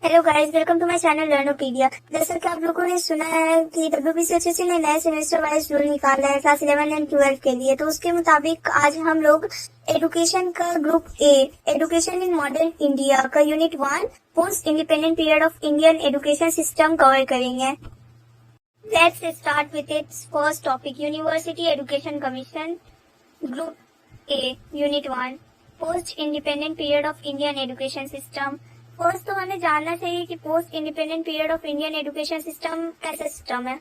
Hello guys, welcome to my channel Learnopedia. जैसा कि आप लोगों ने सुना है कि WBCSSC ने नए सेमेस्टर वाइज रूल निकाला है क्लास 11 एंड 12 के लिए। तो उसके मुताबिक आज हम लोग एजुकेशन का group A, education in modern India का unit 1 post independent period of Indian education system cover करेंगे। Let's start with its first topic, university education commission group A unit 1 post independent period of Indian education system. First तो हमें जानना चाहिए कि post independent period of Indian education system कैसा system है।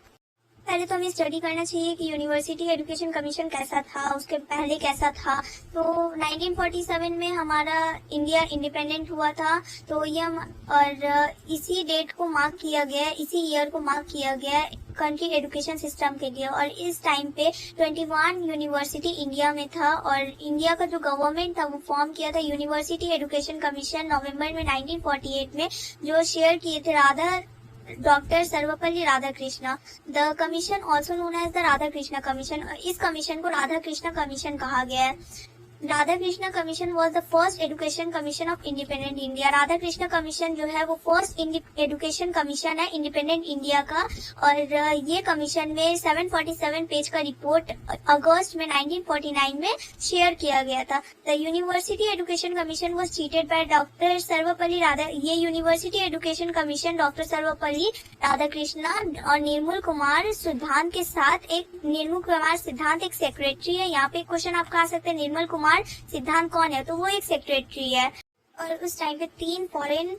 पहले तो हमें स्टडी करना चाहिए कि यूनिवर्सिटी एजुकेशन कमीशन कैसा था, उसके पहले कैसा था। तो 1947 में हमारा इंडिया इंडिपेंडेंट हुआ था। तो ये और इसी डेट को मार्क किया गया है, इसी ईयर को मार्क किया गया है कंट्री एजुकेशन सिस्टम के लिए। और इस टाइम पे 21 यूनिवर्सिटी इंडिया में था और इंडिया का जो गवर्नमेंट था वो फॉर्म किया था यूनिवर्सिटी एजुकेशन कमीशन नवंबर में 1948 में, जो शेयर किए थे doctor Sarvepalli Radhakrishna. The commission also known as the Radhakrishna commission. इस कमीशन को राधाकृष्ण कमीशन कहा गया है। Radhakrishna commission was the first education commission of independent India. Radhakrishna commission जो है वो फर्स्ट एजुकेशन कमीशन है इंडिपेंडेंट इंडिया का। और ये कमीशन में 747 पेज का रिपोर्ट अगस्त में 1949 में शेयर किया गया था। The university education commission was chaired by doctor Sarvepalli ये university education commission doctor Sarvepalli Radhakrishna और निर्मल कुमार सिद्धांत के साथ निर्मल कुमार सिद्धांत एक सेक्रेटरी है। यहाँ पे क्वेश्चन आप कहा सकते हैं निर्मल कुमार सिद्धांत कौन है, तो वो एक सेक्रेटरी है। और उस टाइम पे 3 फॉरेन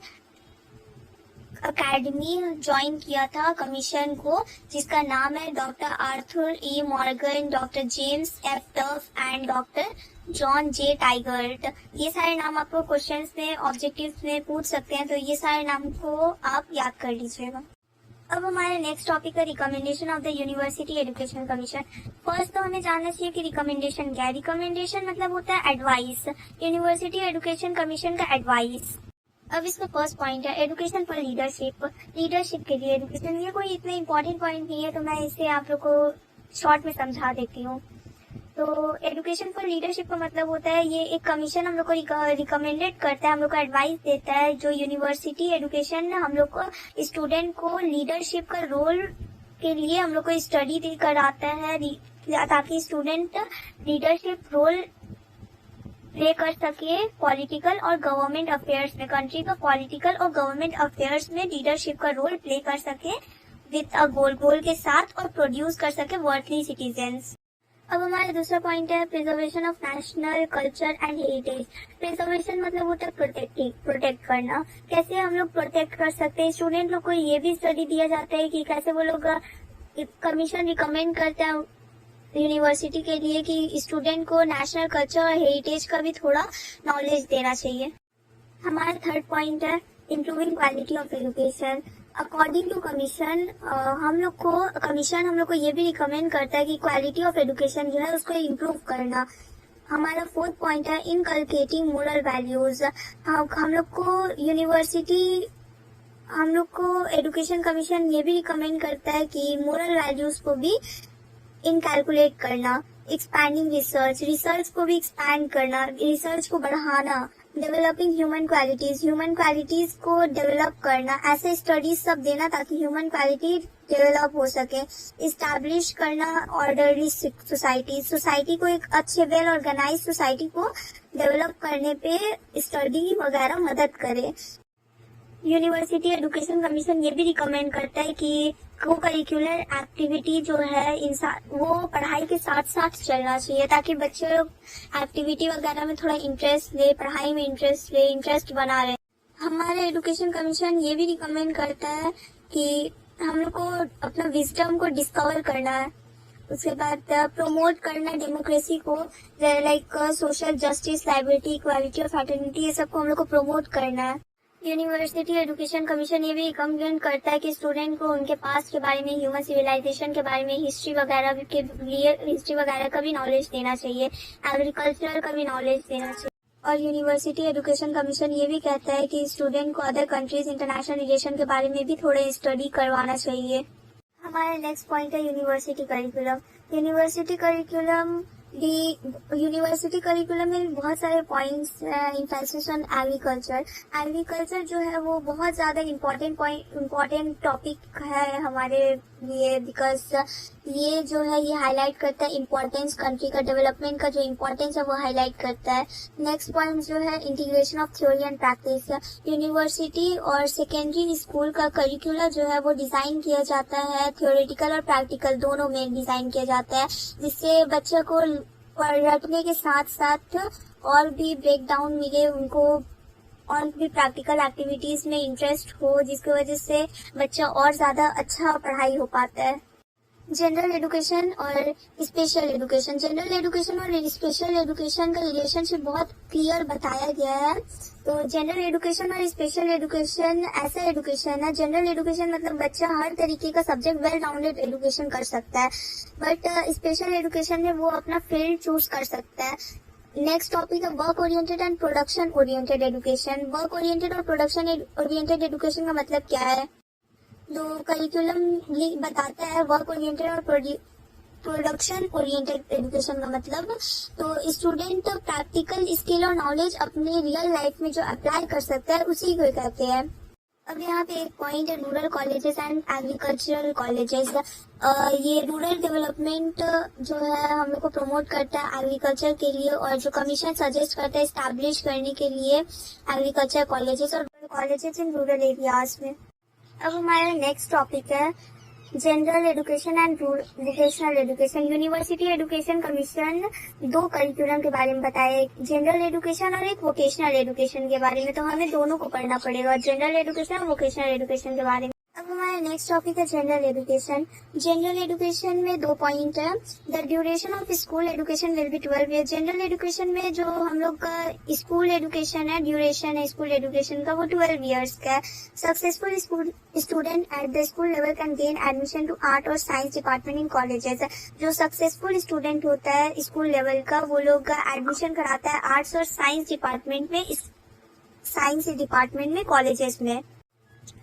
अकेडमी ज्वाइन किया था कमीशन को, जिसका नाम है doctor Arthur E Morgan, doctor James F Duff and doctor John J Tigert. ये सारे नाम आपको क्वेश्चंस में ऑब्जेक्टिव्स में पूछ सकते हैं, तो ये सारे नाम को आप याद कर लीजिएगा। अब हमारे नेक्स्ट टॉपिक है recommendation of the university education commission. First तो हमें जानना चाहिए कि रिकमेंडेशन क्या है। रिकमेंडेशन मतलब होता है एडवाइस, यूनिवर्सिटी एजुकेशन कमीशन का एडवाइस। अब इसका फर्स्ट पॉइंट है एजुकेशन फॉर लीडरशिप। लीडरशिप के लिए एजुकेशन, ये कोई इतना इंपॉर्टेंट पॉइंट नहीं है, तो मैं इसे आप लोग को शॉर्ट में समझा देती हूँ। तो एजुकेशन फॉर लीडरशिप का मतलब होता है ये एक कमीशन हम लोग को रिकमेंडेड करता है, हम लोग को एडवाइस देता है। जो यूनिवर्सिटी एजुकेशन हम लोग को स्टूडेंट को लीडरशिप का रोल के लिए हम लोग को स्टडी कराता है, ताकि स्टूडेंट लीडरशिप रोल प्ले कर सके पॉलिटिकल और गवर्नमेंट अफेयर्स में। कंट्री का पॉलिटिकल और गवर्नमेंट अफेयर्स में लीडरशिप का रोल प्ले कर सके विद अ गोल के साथ, और प्रोड्यूस कर सके वर्थली सिटीजन्स। अब हमारा दूसरा पॉइंट है preservation of national culture and heritage. Preservation मतलब होता है प्रोटेक्ट करना। कैसे हम लोग प्रोटेक्ट कर सकते हैं, स्टूडेंट लोग को ये भी स्टडी दिया जाता है कि कैसे वो लोग कमीशन रिकमेंड करते हैं यूनिवर्सिटी के लिए कि स्टूडेंट को नेशनल कल्चर और हेरिटेज का भी थोड़ा नॉलेज देना चाहिए। हमारा थर्ड पॉइंट है improving quality of education. According to commission हम लोग को ये भी रिकमेंड करता है कि क्वालिटी ऑफ एजुकेशन जो है उसको इम्प्रूव करना। हमारा फोर्थ पॉइंट है इनकलकेटिंग मोरल वैल्यूज। हम लोग को एजुकेशन कमीशन ये भी रिकमेंड करता है कि मोरल वैल्यूज को भी इनकैलकुलेट करना। एक्सपैंडिंग रिसर्च को भी एक्सपैंड करना, रिसर्च को बढ़ाना। डेवलपिंग ह्यूमन क्वालिटीज को डेवलप करना, ऐसे स्टडीज सब देना ताकि ह्यूमन क्वालिटी डेवलप हो सके। इस्टेब्लिश करना ऑर्डरली सोसाइटी को, एक अच्छे वेल ऑर्गेनाइज सोसाइटी को डेवलप करने पे स्टडी वगैरह मदद करे। यूनिवर्सिटी एजुकेशन कमीशन ये भी रिकमेंड करता है कि को करिकुलर एक्टिविटी जो है वो पढ़ाई के साथ साथ चलना चाहिए, ताकि बच्चे लोग एक्टिविटी वगैरह में थोड़ा इंटरेस्ट ले, पढ़ाई में इंटरेस्ट बना रहे। हमारे एजुकेशन कमीशन ये भी रिकमेंड करता है कि हम लोग को अपना विजडम को डिस्कवर करना है। उसके बाद प्रमोट करना डेमोक्रेसी को, like social justice, liberty, equality और फ्रेटर्निटी, ये सबको हम लोग को प्रमोट करना है। यूनिवर्सिटी एजुकेशन कमीशन ये भी रिकमेंड करता है कि स्टूडेंट को उनके पास्ट के बारे में, ह्यूमन सिविलाइजेशन के बारे में, हिस्ट्री वगैरह का भी नॉलेज देना चाहिए, एग्रीकल्चर का भी नॉलेज देना चाहिए। और यूनिवर्सिटी एजुकेशन कमीशन ये भी कहता है कि स्टूडेंट को अदर कंट्रीज इंटरनेशनल रिलेशन के बारे में भी थोड़े स्टडी करवाना चाहिए। हमारा नेक्स्ट पॉइंट है university curriculum. University curriculum university curriculum में बहुत सारे points emphasis on agriculture. Agriculture जो है वो बहुत ज़्यादा इम्पोर्टेंट टॉपिक है हमारे लिए, बिकॉज ये जो है ये हाईलाइट करता है इम्पोर्टेंस, कंट्री का डेवलपमेंट का जो इम्पोर्टेंस है वो हाईलाइट करता है। नेक्स्ट पॉइंट जो है integration of theory and practice. University और सेकेंडरी स्कूल का करिकुलम जो है वो डिज़ाइन किया जाता है, थ्योरेटिकल और प्रैक्टिकल दोनों में डिज़ाइन किया जाता है, जिससे बच्चे को रटने के साथ साथ और भी ब्रेक डाउन मिले, उनको और भी प्रैक्टिकल एक्टिविटीज में इंटरेस्ट हो, जिसकी वजह से बच्चा और ज्यादा अच्छा पढ़ाई हो पाता है। जनरल एजुकेशन और स्पेशल एजुकेशन। जनरल एजुकेशन और स्पेशल एजुकेशन का रिलेशनशिप बहुत क्लियर बताया गया है। तो जनरल एजुकेशन और स्पेशल एजुकेशन ऐसा एजुकेशन है, जनरल एजुकेशन मतलब बच्चा हर तरीके का सब्जेक्ट वेल राउंडेड एजुकेशन कर सकता है, बट स्पेशल एजुकेशन में वो अपना फील्ड चूज कर सकता है। नेक्स्ट टॉपिक है work oriented and production oriented education. Work oriented और प्रोडक्शन ओरिएंटेड एजुकेशन का मतलब क्या है? तो करिकुलम बताता है वर्क ओरिएंटेड और प्रोडक्शन ओरिएंटेड एजुकेशन का मतलब, तो स्टूडेंट प्रैक्टिकल स्किल और नॉलेज अपने रियल लाइफ में जो अप्लाई कर सकता है उसी को कहते हैं। अब यहाँ पे एक पॉइंट है rural colleges and agricultural colleges. ये रूरल डेवलपमेंट जो है हम लोग को प्रमोट करता है एग्रीकल्चर के लिए, और जो कमीशन सजेस्ट करता है एस्टैब्लिश करने के लिए एग्रीकल्चर कॉलेजेस और कॉलेजेस इन रूरल एरियाज में। अब हमारा नेक्स्ट टॉपिक है general education and vocational education. University education commission दो करिकुलम के बारे में बताया, एक जनरल एजुकेशन और एक वोकेशनल एजुकेशन के बारे में, तो हमें दोनों को पढ़ना पड़ेगा, जनरल एजुकेशन और वोकेशनल एजुकेशन के बारे में। अब हमारा नेक्स्ट टॉपिक है जनरल एजुकेशन। जनरल एजुकेशन में दो पॉइंट है। The duration of school education will be 12 year. General education में जो हम लोग का स्कूल एजुकेशन है, ड्यूरेशन है स्कूल एजुकेशन का, वो 12 ईयर्स का है। Successful student at the school level can gain admission to art और साइंस डिपार्टमेंट इन कॉलेजेस। जो सक्सेसफुल स्टूडेंट होता है स्कूल लेवल का, वो लोग का एडमिशन कराता है आर्ट्स और साइंस डिपार्टमेंट में कॉलेजेस में।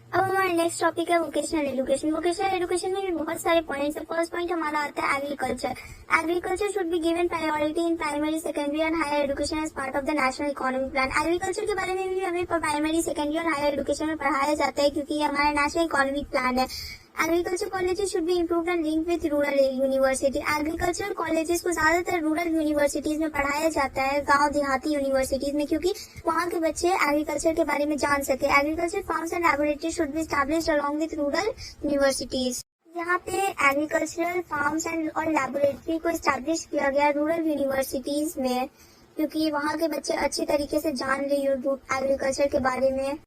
अब हमारा नेक्स्ट टॉपिक है वोकेशनल एजुकेशन। वोकेशनल एजुकेशन में भी बहुत सारे पॉइंट्स है। फर्स्ट पॉइंट हमारा आता है agriculture. Agriculture should be given priority in primary, secondary and higher education as part of the national economic plan. Agriculture के बारे में भी हमें प्राइमरी, सेकेंडरी और हायर एजुकेशन में पढ़ाया जाता है, क्योंकि ये हमारा नेशनल इकोनॉमिक प्लान है। Agriculture colleges should be improved and link with rural university. Agriculture colleges को ज्यादातर रूरल यूनिवर्सिटीज में पढ़ाया जाता है, गांव देहाती यूनिवर्सिटीज में, क्योंकि वहाँ के बच्चे एग्रीकल्चर के बारे में जान सके। Agriculture farms and laboratory should be established along with rural universities. यहाँ पे एग्रीकल्चरल फार्म्स एंड और लैबोरेटरी को एस्टैब्लिश किया गया रूरल यूनिवर्सिटीज में, क्योंकि वहाँ के बच्चे अच्छी तरीके से जान रहे एग्रीकल्चर के बारे में।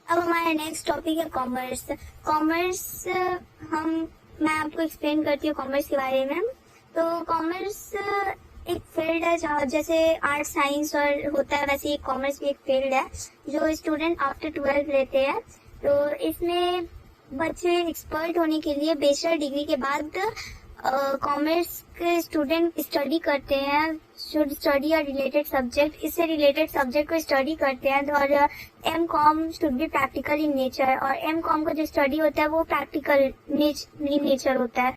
अब हमारा नेक्स्ट टॉपिक है कॉमर्स। कॉमर्स मैं आपको एक्सप्लेन करती हूँ कॉमर्स के बारे में। तो कॉमर्स एक फील्ड है जहाँ जैसे आर्ट साइंस और होता है, वैसे कॉमर्स भी एक फील्ड है जो स्टूडेंट आफ्टर 12 लेते हैं। तो इसमें बच्चे एक्सपर्ट होने के लिए बैचलर डिग्री के बाद कॉमर्स के स्टूडेंट स्टडी करते हैं, शुड स्टडी और रिलेटेड सब्जेक्ट, इससे रिलेटेड सब्जेक्ट को स्टडी करते हैं। और M.Com should be practical in nature, और एम.कॉम का जो स्टडी होता है वो प्रैक्टिकल इन नेचर होता है।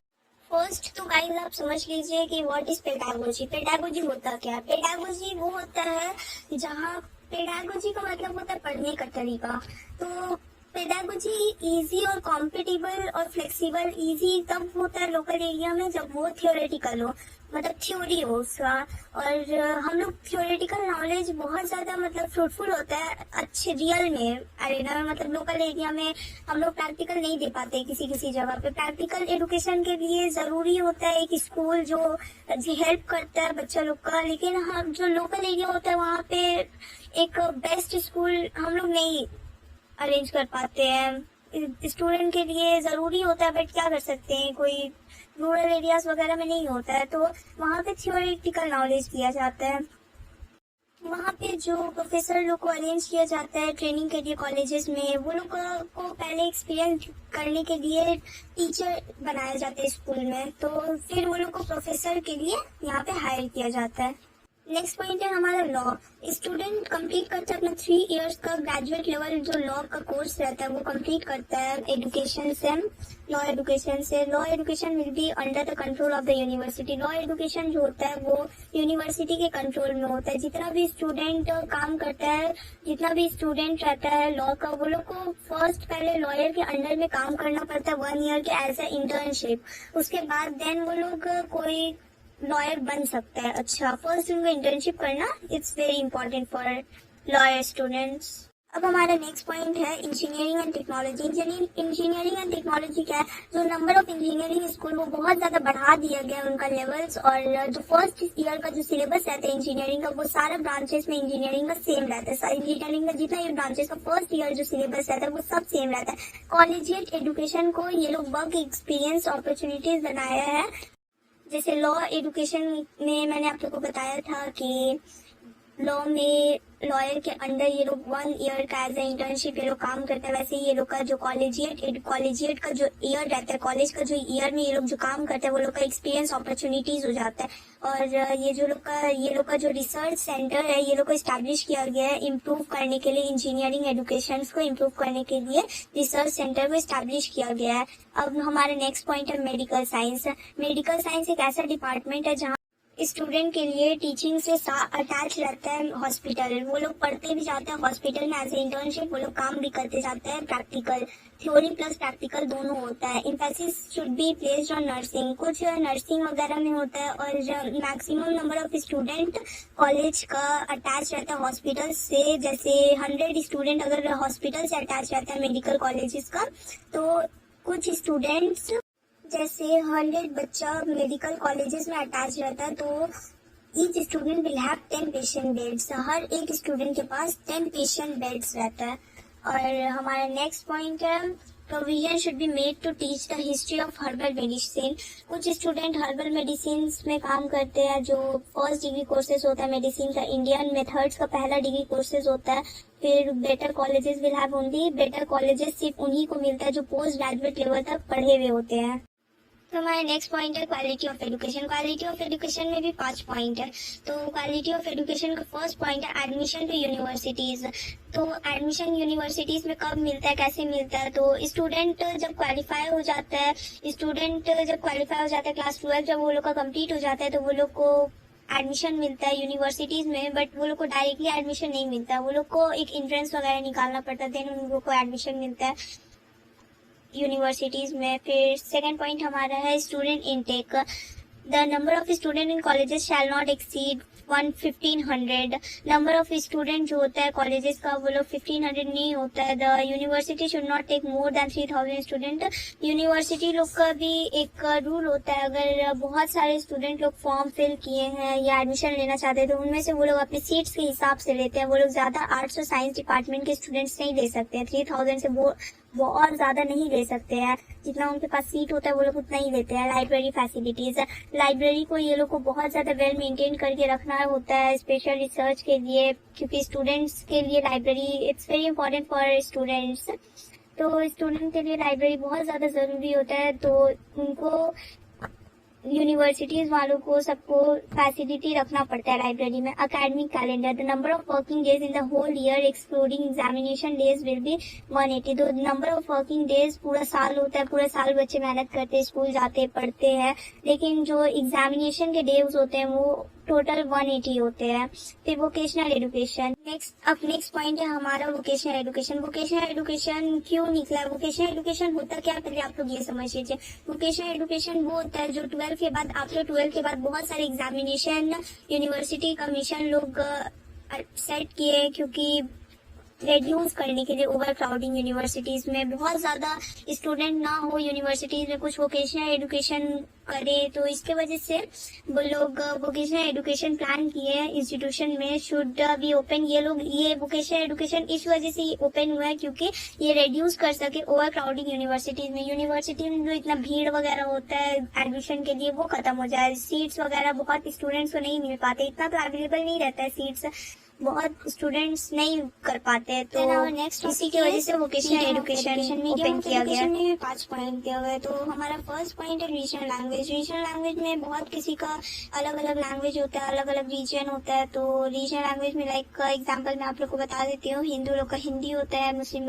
फर्स्ट तो गाइस आप समझ लीजिए कि व्हाट इज पेडागोजी। पेडागोजी होता क्या है? पेडागोजी वो होता है जहाँ पेडागोजी का मतलब होता है पढ़ने का तरीका। तो पेडागोजी इजी और कॉम्पिटेबल और फ्लेक्सिबल, इजी तब होता है लोकल एरिया में जब वो थियोरेटिकल हो, मतलब थ्योरी हो उसका। और हम लोग थियोरेटिकल नॉलेज बहुत ज्यादा मतलब फ्रूटफुल होता है अच्छे रियल में अरेना में, मतलब लोकल एरिया में हम लोग प्रैक्टिकल नहीं दे पाते किसी जगह पे। प्रैक्टिकल एजुकेशन के लिए जरूरी होता है एक स्कूल जो हेल्प करता है बच्चा लोग का, लेकिन हम जो लोकल एरिया होता है वहाँ पे एक बेस्ट स्कूल हम लोग नहीं अरेंज कर पाते हैं। स्टूडेंट के लिए जरूरी होता है, बट क्या कर सकते हैं, कोई रूरल एरियाज वगैरह में नहीं होता है, तो वहाँ पे थियोरेटिकल नॉलेज दिया जाता है। वहाँ पे जो प्रोफेसर लोग को अरेंज किया जाता है ट्रेनिंग के लिए कॉलेजेस में, वो लोग को पहले एक्सपीरियंस करने के लिए टीचर बनाया जाता है स्कूल में, तो फिर वो लोग को प्रोफेसर के लिए यहाँ पे हायर किया जाता है। नेक्स्ट पॉइंट है हमारा लॉ। स्टूडेंट कंप्लीट करता है अपना 3 इयर्स का ग्रेजुएट लेवल जो लॉ का कोर्स रहता है वो कंप्लीट करता है एजुकेशन से, लॉ एजुकेशन से। Law education will be under the control of the university. Law education जो होता है वो यूनिवर्सिटी के कंट्रोल में होता है। जितना भी स्टूडेंट काम करता है, जितना भी स्टूडेंट रहता है लॉ का, वो लोग को फर्स्ट पहले लॉयर के अंडर में काम करना पड़ता है 1 ईयर के एज ए इंटर्नशिप। उसके बाद देन वो लोग कोई लॉयर बन सकता है। अच्छा, फर्स्ट उनको इंटर्नशिप करना it's very important for lawyer students. अब हमारा नेक्स्ट पॉइंट है engineering and technology. Engineering and technology क्या है, जो नंबर ऑफ इंजीनियरिंग स्कूल वो बहुत ज्यादा बढ़ा दिया गया है उनका लेवल्स, और जो फर्स्ट ईयर का जो सिलेबस रहता है इंजीनियरिंग का वो सारे ब्रांचेस में इंजीनियरिंग का सेम रहता है। सारे इंजीनियरिंग का जितना ये ब्रांचेस का फर्स्ट ईयर जो सिलेबस रहता है वो सब सेम रहता है। कॉलेजिएट एजुकेशन को ये लोग वर्क एक्सपीरियंस अपॉर्चुनिटीज बनाया है। जैसे लॉ एजुकेशन में मैंने आप लोगों को बताया था कि लॉ में लॉयर के अंडर ये लोग 1 ईयर का एज ए इंटर्नशिप ये लोग काम करते हैं। वैसे ये लोग का जो कॉलेजिएट का जो ईयर रहता है, कॉलेज का जो ईयर में ये लोग जो काम करते हैं वो लोग का एक्सपीरियंस अपॉर्चुनिटीज हो जाता है। और ये लोग का जो रिसर्च सेंटर है ये लोग को स्टैब्लिश किया गया है इम्प्रूव करने के लिए, इंजीनियरिंग एजुकेशन को इम्प्रूव करने के लिए रिसर्च सेंटर को स्टैब्लिश किया गया है। अब हमारा नेक्स्ट पॉइंट है मेडिकल साइंस। मेडिकल साइंस एक ऐसा डिपार्टमेंट है जहाँ स्टूडेंट के लिए टीचिंग से अटैच रहता है हॉस्पिटल। वो लोग पढ़ते भी जाते हैं हॉस्पिटल में एज ए इंटर्नशिप, वो लोग काम भी करते जाते हैं। प्रैक्टिकल, थ्योरी प्लस प्रैक्टिकल दोनों होता है। Emphasis should be placed on nursing. कुछ नर्सिंग वगैरह में होता है। और maximum number of student college का अटैच रहता है हॉस्पिटल से। जैसे 100 स्टूडेंट अगर हॉस्पिटल से अटैच रहता है मेडिकल कॉलेजेस का, तो कुछ स्टूडेंट्स जैसे 100 बच्चा मेडिकल कॉलेजेस में अटैच रहता है तो each student will have 10 patient beds. हर एक स्टूडेंट के पास 10 पेशेंट बेड्स रहता है। और हमारा नेक्स्ट पॉइंट है provision should be made to teach the history of herbal medicine. कुछ स्टूडेंट हर्बल मेडिसिन में काम करते हैं जो फर्स्ट डिग्री कोर्सेज होता है मेडिसिन का, इंडियन मेथड्स का पहला डिग्री कोर्सेज होता है। फिर better colleges will have only, better colleges सिर्फ उन्हीं को मिलता है जो पोस्ट ग्रेजुएट लेवल तक पढ़े हुए होते हैं। तो हमारा नेक्स्ट पॉइंट है quality of education. Quality of education में भी 5 पॉइंट है। तो क्वालिटी ऑफ एजुकेशन का फर्स्ट पॉइंट है एडमिशन टू यूनिवर्सिटीज। तो एडमिशन यूनिवर्सिटीज में कब मिलता है, कैसे मिलता है, तो स्टूडेंट जब क्वालिफाई हो जाता है क्लास 12 जब वो लोग का कंप्लीट हो जाता है तो वो लोग को एडमिशन मिलता है यूनिवर्सिटीज में। बट वो लोग को डायरेक्टली एडमिशन नहीं मिलता, वो लोग को एक एंट्रेंस वगैरह निकालना पड़ता है, देन उन लोग को एडमिशन मिलता है यूनिवर्सिटीज में। फिर सेकेंड पॉइंट हमारा है student intake. The number of student in colleges shall not exceed 1500। Number of student जो होता है कॉलेजेस का वो लोग 1500 नहीं होता है। The university should not take more than 3000 student. University लोग का भी एक रूल होता है, अगर बहुत सारे स्टूडेंट लोग फॉर्म फिल किए हैं या एडमिशन लेना चाहते हैं तो उनमें से वो लोग अपने सीट्स के हिसाब से लेते हैं। वो लोग ज्यादा आर्ट्स और साइंस डिपार्टमेंट के स्टूडेंट्स नहीं ले सकते हैं। 3000 से बहुत ज्यादा नहीं ले सकते हैं, जितना उनके पास सीट होता है वो लोग उतना ही लेते हैं। लाइब्रेरी फैसिलिटीज, लाइब्रेरी को ये लोग को बहुत ज्यादा वेल मेंटेन करके रखना होता है स्पेशल रिसर्च के लिए, क्योंकि स्टूडेंट्स के लिए library it's very important for students. तो स्टूडेंट के लिए लाइब्रेरी बहुत ज्यादा जरूरी होता है, तो उनको यूनिवर्सिटीज वालों को सबको फैसिलिटी रखना पड़ता है लाइब्रेरी में। Academic calendar, the number of working days in the whole year excluding examination days will be 180। तो नंबर ऑफ वर्किंग डेज पूरा साल होता है, पूरा साल बच्चे मेहनत करते हैं, स्कूल जाते पढ़ते हैं, लेकिन जो एग्जामिनेशन के डेज होते हैं वो टोटल 180 होते हैं। फिर वोकेशनल एजुकेशन। नेक्स्ट पॉइंट है हमारा वोकेशनल एजुकेशन। वोकेशनल एजुकेशन क्यों निकला है, वोकेशनल एजुकेशन होता क्या है पहले आप लोग ये समझ लीजिए। वोकेशनल एजुकेशन वो होता है जो 12 के बाद, आफ्टर 12 के बाद बहुत सारे एग्जामिनेशन यूनिवर्सिटी कमीशन लोग सेट किए, क्योंकि रेड्यूस करने के लिए ओवर क्राउडिंग यूनिवर्सिटीज में, बहुत ज्यादा स्टूडेंट ना हो यूनिवर्सिटीज में, कुछ वोकेशनल एजुकेशन करे, तो इसके वजह से वो लोग वोकेशनल एजुकेशन प्लान किए हैं इंस्टीट्यूशन में शुड बी ओपन। ये वोकेशनल एजुकेशन इस वजह से ओपन हुआ है क्योंकि ये रेड्यूस कर सके ओवर क्राउडिंग यूनिवर्सिटीज में। यूनिवर्सिटी में जो इतना भीड़ वगैरह होता है एडमिशन के लिए वो खत्म हो जाए, सीट्स वगैरह बहुत स्टूडेंट्स को नहीं मिल पाते, इतना तो अवेलेबल नहीं रहता है सीट्स, बहुत स्टूडेंट्स नहीं कर पाते हैं, तो नेक्स्ट इसी की वजह से वोकेशनल एजुकेशन ओपन किया गया। में 5 पॉइंट दिया गया। तो हमारा फर्स्ट पॉइंट है रीजनल लैंग्वेज। रीजनल लैंग्वेज में बहुत किसी का अलग अलग लैंग्वेज होता है, अलग अलग रीजन होता है। तो रीजनल लैंग्वेज में लाइक एग्जांपल मैं आप लोग को बता देती हूँ, हिंदू लोग का हिंदी होता है, मुस्लिम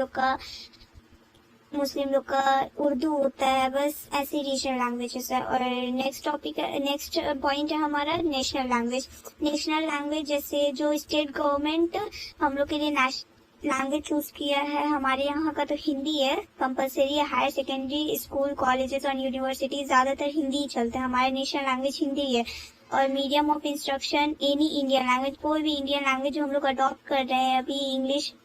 लोग का उर्दू होता है, बस ऐसी रीजनल लैंग्वेजेस है। और नेक्स्ट पॉइंट है हमारा नेशनल लैंग्वेज। नेशनल लैंग्वेज जैसे जो स्टेट गवर्नमेंट हम लोग के लिए लैंग्वेज चूज किया है, हमारे यहाँ का तो हिंदी है, कंपलसरी है। हायर सेकेंडरी स्कूल, कॉलेजेस और यूनिवर्सिटी ज्यादातर हिंदी ही चलते हैं। हमारे नेशनल लैंग्वेज हिंदी है। और medium of instruction any Indian language, कोई भी इंडियन लैंग्वेज जो हम लोग अडॉप्ट कर रहे हैं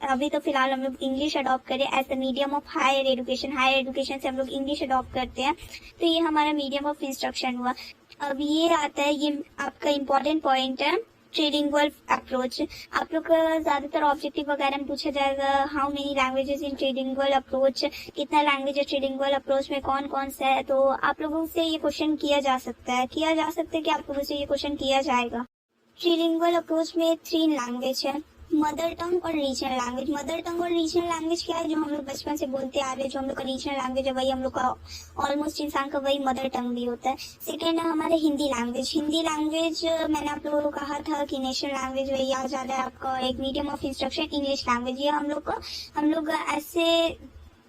अभी तो फिलहाल हम लोग इंग्लिश अडॉप्ट करें as the medium of higher education से हम लोग इंग्लिश अडॉप्ट करते हैं। तो ये हमारा मीडियम ऑफ इंस्ट्रक्शन हुआ। अब ये आता है, ये आपका इम्पोर्टेंट पॉइंट है, ट्रिलिंगुअल अप्रोच। आप लोग का ज्यादातर ऑब्जेक्टिव वगैरह में पूछा जाएगा how many languages in trilingual approach, कितना लैंग्वेज है ट्रिलिंगुअल अप्रोच में, कौन कौन सा है। तो आप लोगों से ये क्वेश्चन किया जा सकता है कि आप लोगों से ये क्वेश्चन किया जाएगा। ट्रिलिंगुअल अप्रोच में 3 लैंग्वेज है, मदर टंग और रीजनल लैंग्वेज। मदर टंग और रीजनल लैंग्वेज क्या है, जो हम लोग बचपन से बोलते आ रहे हैं, जो हम लोग का रीजनल लैंग्वेज है, वही हम लोग का ऑलमोस्ट इंसान का वही मदर टंग भी होता है। सेकेंड है हमारे हिंदी लैंग्वेज। हिंदी लैंग्वेज मैंने आप लोगों को कहा था कि नेशनल लैंग्वेज वही आ जा रहा है आपका, एक medium of instruction English language. ये हम लोग ऐसे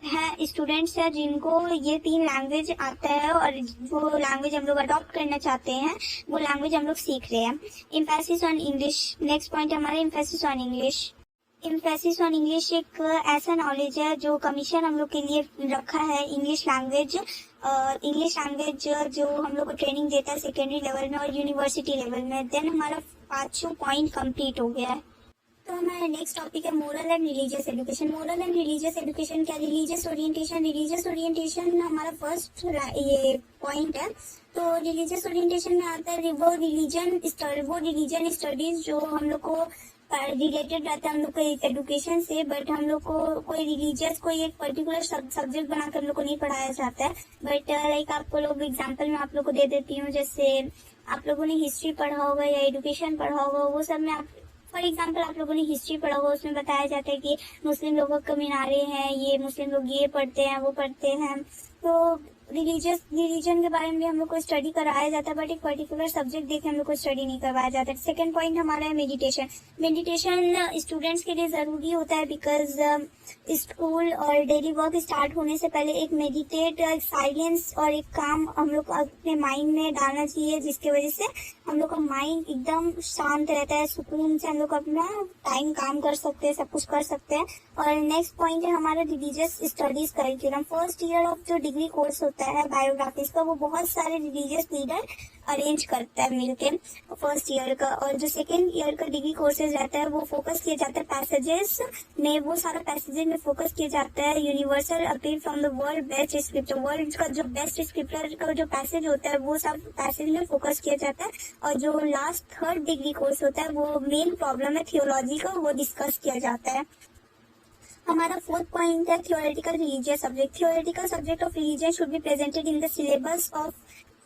है स्टूडेंट्स है जिनको ये 3 लैंग्वेज आता है, और वो लैंग्वेज हम लोग अडॉप्ट करना चाहते हैं, वो लैंग्वेज हम लोग सीख रहे हैं। Emphasis on English, next point हमारा emphasis on English. Emphasis on English एक ऐसा नॉलेज है जो कमीशन हम लोग के लिए रखा है, इंग्लिश लैंग्वेज जो हम लोग को ट्रेनिंग देता है सेकेंडरी लेवल में और यूनिवर्सिटी लेवल में। देन हमारा 5 पॉइंट कंप्लीट हो गया है। तो हमारा नेक्स्ट टॉपिक है moral and religious education. Moral and religious education क्या, रिलीजियस ओरिएंटेशन हमारा फर्स्ट ये पॉइंट है। तो रिलीजियस ओरिएंटेशन में आता है वो रिलीजन स्टडीज जो हम लोग को रिलेटेड रहता है हम लोग को एजुकेशन से, बट हम लोग को कोई रिलीजियस कोई एक पर्टिकुलर सब्जेक्ट बनाकर हम लोग को नहीं पढ़ाया जाता है। बट लाइक आपको लोग एग्जांपल में आप लोग को दे देती हूँ, जैसे आप लोगों ने हिस्ट्री पढ़ा होगा या एजुकेशन पढ़ा होगा, वो सब में फॉर एग्जाम्पल आप लोगों ने हिस्ट्री पढ़ा होगा, उसमें बताया जाता है कि मुस्लिम लोगों के मीनारे हैं, ये मुस्लिम लोग ये पढ़ते हैं वो पढ़ते हैं। तो रिलीजन के बारे में भी हम लोग को स्टडी कराया जाता है, बट एक पर्टिकुलर सब्जेक्ट देख के हम लोग को स्टडी नहीं करवाया जाता है। सेकंड पॉइंट हमारा है मेडिटेशन स्टूडेंट्स के लिए जरूरी होता है, बिकॉज स्कूल और डेली वर्क स्टार्ट होने से पहले एक मेडिटेट साइलेंस और एक काम हम लोग को अपने माइंड में डालना चाहिए, जिसकी वजह से हम लोग का माइंड एकदम शांत रहता है, सुकून से हम लोग अपना टाइम काम कर सकते हैं, सब कुछ कर सकते हैं। और नेक्स्ट पॉइंट है हमारा religious studies curriculum. First year of जो डिग्री कोर्स होता है बायोग्राफीज का, वो बहुत सारे रिलीजियस लीडर अरेंज करता है मिलके फर्स्ट ईयर का। और जो सेकेंड ईयर का डिग्री कोर्सेज रहता है वो फोकस किया जाता है पैसेजेस में, वो सारा पैसेजेस में फोकस किया जाता है universal appeal from the world best scripture. World का जो बेस्ट स्क्रिप्टर का जो पैसेज होता है वो सब पैसेज में फोकस किया जाता है। और जो लास्ट थर्ड डिग्री कोर्स होता है वो मेन प्रॉब्लम है थियोलॉजी का, वो डिस्कस किया जाता है। हमारा फोर्थ पॉइंट है theoretical religious subject. Theoretical subject of religion should be presented in the syllabus of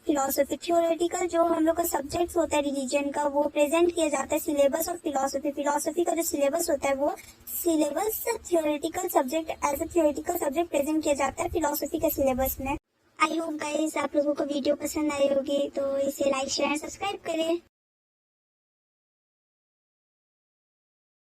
philosophy. Theoretical जो हम लोग का सब्जेक्ट होता है रिलीजन का, वो प्रेजेंट किया जाता है सिलेबस ऑफ फिलोसफी। फिलोसफी का जो सिलेबस होता है वो syllabus theoretical subject as a theoretical subject present किया जाता है फिलोसफी के सिलेबस में। आई होप गाइस आप लोगों को वीडियो पसंद आई होगी, तो इसे लाइक शेयर सब्सक्राइब करें।